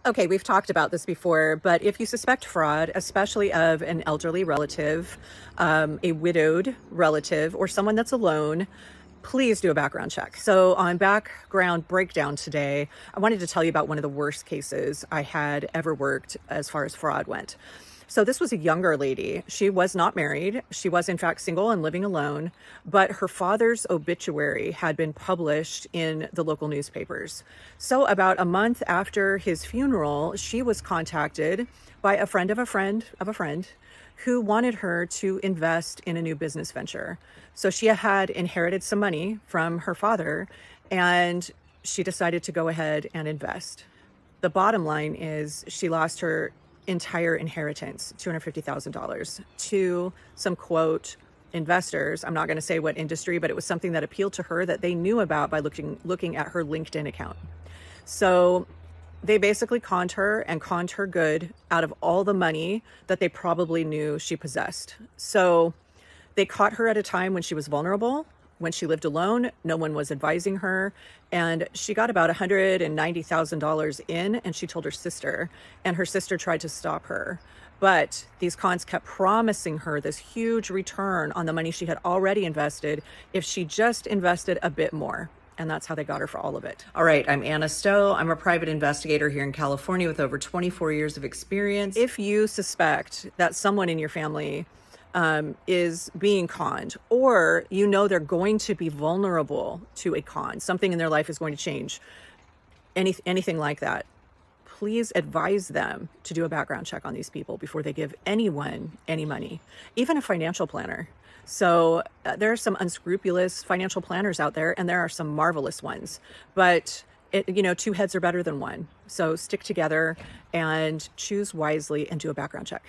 Okay, we've talked about this before, but if you suspect fraud, especially of an elderly relative, a widowed relative, or someone that's alone, please do a background check. So on background breakdown today, I wanted to tell you about one of the worst cases I had ever worked as far as fraud went. So this was a younger lady. She was not married. She was in fact single and living alone, but her father's obituary had been published in the local newspapers. So about a month after his funeral, she was contacted by a friend of a friend of a friend who wanted her to invest in a new business venture. So she had inherited some money from her father, and she decided to go ahead and invest. The bottom line is she lost her entire inheritance, $250,000, to some quote investors. I'm not going to say what industry, but it was something that appealed to her that they knew about by looking at her LinkedIn account. So they basically conned her good out of all the money that they probably knew she possessed. So they caught her at a time when she was vulnerable, when she lived alone, no one was advising her, and she got about $190,000 in, and she told her sister, and her sister tried to stop her. But these cons kept promising her this huge return on the money she had already invested if she just invested a bit more. And that's how they got her for all of it. All right, I'm Anna Stowe. I'm a private investigator here in California with over 24 years of experience. If you suspect that someone in your family is being conned, or you know they're going to be vulnerable to a con, something in their life is going to change, anything like that, please advise them to do a background check on these people before they give anyone any money, even a financial planner. So there are some unscrupulous financial planners out there, and there are some marvelous ones, but two heads are better than one. So stick together and choose wisely and do a background check.